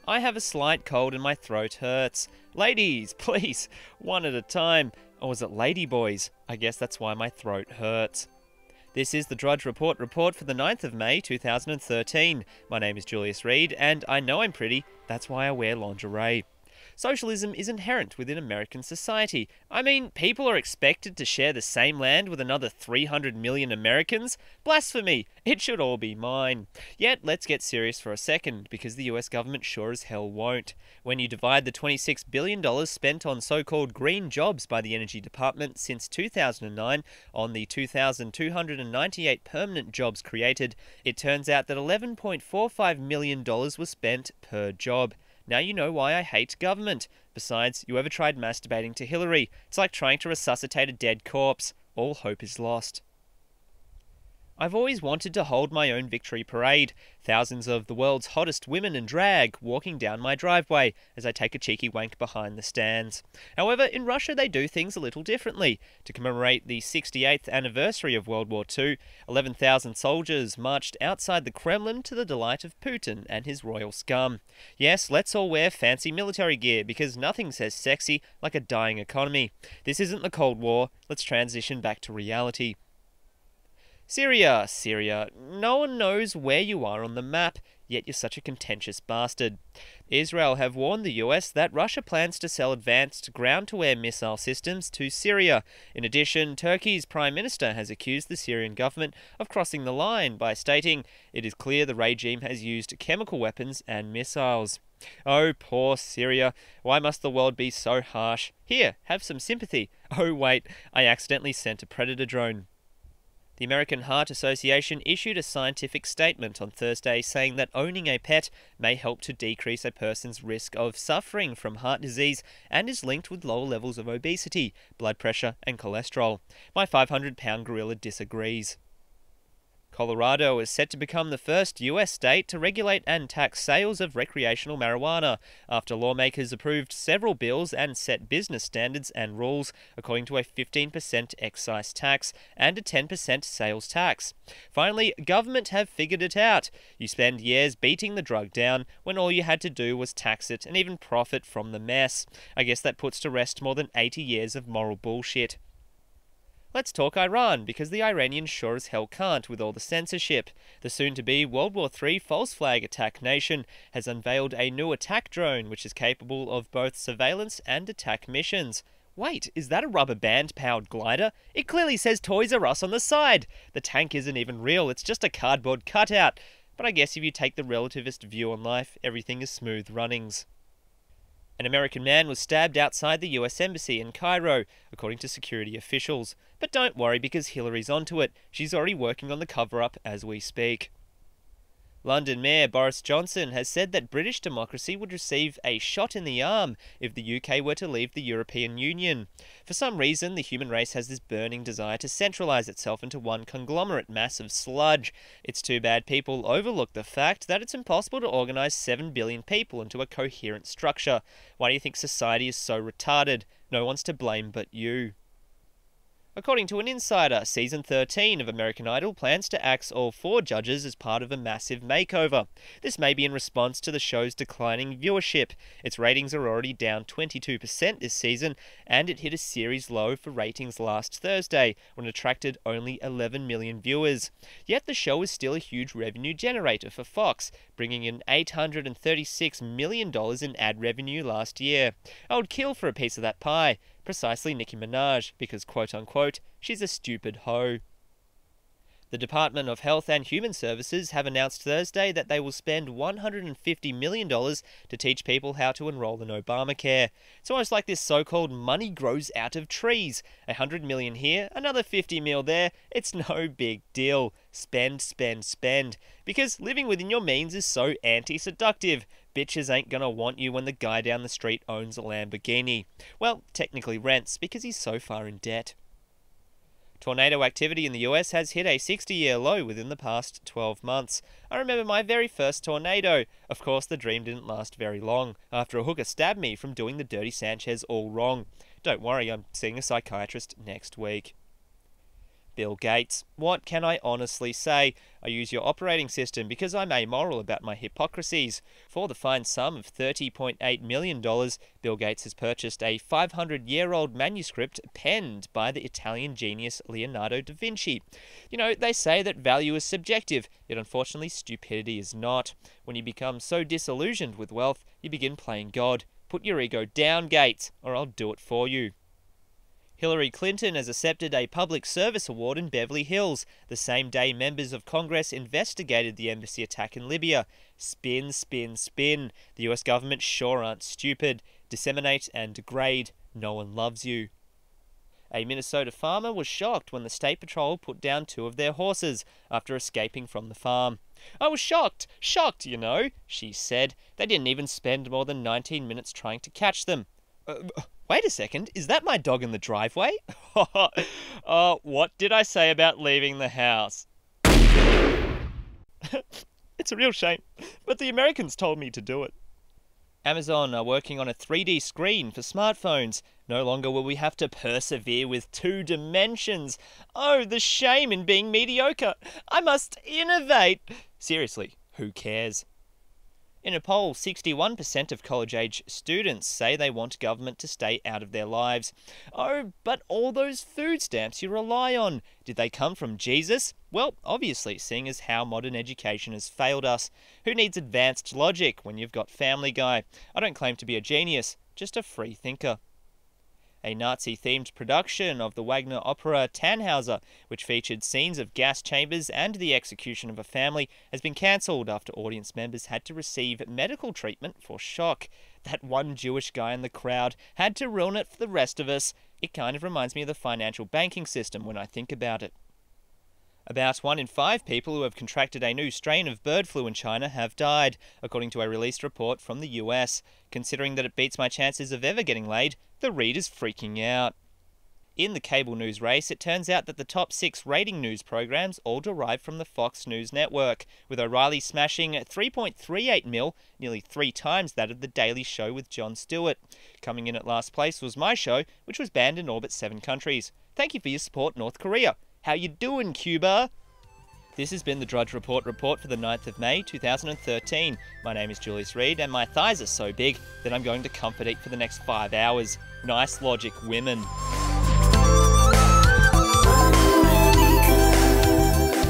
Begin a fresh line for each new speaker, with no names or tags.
I have a slight cold and my throat hurts. Ladies, please, one at a time. Or was it ladyboys? I guess that's why my throat hurts. This is the Drudge Report for the 9th of May 2013. My name is Julius Reed, and I know I'm pretty, that's why I wear lingerie. Socialism is inherent within American society. I mean, people are expected to share the same land with another 300 million Americans? Blasphemy! It should all be mine. Yet, let's get serious for a second, because the US government sure as hell won't. When you divide the $26 billion spent on so-called green jobs by the Energy Department since 2009 on the 2,298 permanent jobs created, it turns out that $11.45 million was spent per job. Now you know why I hate government. Besides, you ever tried masturbating to Hillary? It's like trying to resuscitate a dead corpse. All hope is lost. I've always wanted to hold my own victory parade. Thousands of the world's hottest women in drag walking down my driveway as I take a cheeky wank behind the stands. However, in Russia they do things a little differently. To commemorate the 68th anniversary of World War II, 11,000 soldiers marched outside the Kremlin to the delight of Putin and his royal scum. Yes, let's all wear fancy military gear because nothing says sexy like a dying economy. This isn't the Cold War. Let's transition back to reality. Syria. No one knows where you are on the map, yet you're such a contentious bastard. Israel have warned the US that Russia plans to sell advanced ground-to-air missile systems to Syria. In addition, Turkey's Prime Minister has accused the Syrian government of crossing the line by stating it is clear the regime has used chemical weapons and missiles. Oh, poor Syria. Why must the world be so harsh? Here, have some sympathy. Oh wait, I accidentally sent a predator drone. The American Heart Association issued a scientific statement on Thursday saying that owning a pet may help to decrease a person's risk of suffering from heart disease and is linked with lower levels of obesity, blood pressure and cholesterol. My 500-pound gorilla disagrees. Colorado is set to become the first US state to regulate and tax sales of recreational marijuana after lawmakers approved several bills and set business standards and rules, according to a 15% excise tax and a 10% sales tax. Finally, government have figured it out. You spend years beating the drug down when all you had to do was tax it and even profit from the mess. I guess that puts to rest more than 80 years of moral bullshit. Let's talk Iran, because the Iranians sure as hell can't with all the censorship. The soon-to-be World War III false flag attack nation has unveiled a new attack drone which is capable of both surveillance and attack missions. Wait, is that a rubber band-powered glider? It clearly says Toys R Us on the side! The tank isn't even real, it's just a cardboard cutout. But I guess if you take the relativist view on life, everything is smooth runnings. An American man was stabbed outside the US Embassy in Cairo, according to security officials. But don't worry because Hillary's onto it. She's already working on the cover-up as we speak. London Mayor Boris Johnson has said that British democracy would receive a shot in the arm if the UK were to leave the European Union. For some reason, the human race has this burning desire to centralise itself into one conglomerate mass of sludge. It's too bad people overlook the fact that it's impossible to organise 7 billion people into a coherent structure. Why do you think society is so retarded? No one's to blame but you. According to an insider, Season 13 of American Idol plans to axe all 4 judges as part of a massive makeover. This may be in response to the show's declining viewership. Its ratings are already down 22% this season, and it hit a series low for ratings last Thursday, when it attracted only 11 million viewers. Yet the show is still a huge revenue generator for Fox, bringing in $836 million in ad revenue last year. I would kill for a piece of that pie. Precisely Nicki Minaj, because quote-unquote, she's a stupid hoe. The Department of Health and Human Services have announced Thursday that they will spend $150 million to teach people how to enroll in Obamacare. It's almost like this so-called money grows out of trees. $100 million here, another $50 million there. It's no big deal. Spend, spend, spend. Because living within your means is so anti-seductive. Bitches ain't gonna want you when the guy down the street owns a Lamborghini. Well, technically rents, because he's so far in debt. Tornado activity in the US has hit a 60-year low within the past 12 months. I remember my very first tornado. Of course, the dream didn't last very long, after a hooker stabbed me from doing the Dirty Sanchez all wrong. Don't worry, I'm seeing a psychiatrist next week. Bill Gates. What can I honestly say? I use your operating system because I'm amoral about my hypocrisies. For the fine sum of $30.8 million, Bill Gates has purchased a 500-year-old manuscript penned by the Italian genius Leonardo da Vinci. You know, they say that value is subjective, yet unfortunately stupidity is not. When you become so disillusioned with wealth, you begin playing God. Put your ego down, Gates, or I'll do it for you. Hillary Clinton has accepted a public service award in Beverly Hills, the same day members of Congress investigated the embassy attack in Libya. Spin, spin, spin. The US government sure aren't stupid. Disseminate and degrade. No one loves you. A Minnesota farmer was shocked when the State Patrol put down 2 of their horses after escaping from the farm. "I was shocked, she said. They didn't even spend more than 19 minutes trying to catch them." Wait a second, is that my dog in the driveway? What did I say about leaving the house? It's a real shame, but the Americans told me to do it. Amazon are working on a 3D screen for smartphones. No longer will we have to persevere with 2 dimensions. Oh, the shame in being mediocre. I must innovate. Seriously, who cares? In a poll, 61% of college-age students say they want government to stay out of their lives. Oh, but all those food stamps you rely on, did they come from Jesus? Well, obviously, seeing as how modern education has failed us. Who needs advanced logic when you've got Family Guy? I don't claim to be a genius, just a free thinker. A Nazi-themed production of the Wagner opera Tannhauser, which featured scenes of gas chambers and the execution of a family, has been cancelled after audience members had to receive medical treatment for shock. That one Jewish guy in the crowd had to ruin it for the rest of us. It kind of reminds me of the financial banking system when I think about it. About 1 in 5 people who have contracted a new strain of bird flu in China have died, according to a released report from the US. Considering that it beats my chances of ever getting laid, the read is freaking out. In the cable news race, it turns out that the top 6 rating news programs all derive from the Fox News network, with O'Reilly smashing 3.38 mil, nearly 3 times that of The Daily Show with Jon Stewart. Coming in at last place was my show, which was banned in all but 7 countries. Thank you for your support, North Korea. How you doing, Cuba? This has been the Drudge Report for the 9th of May 2013. My name is Julius Reed, and my thighs are so big that I'm going to comfort eat for the next 5 hours. Nice logic, women.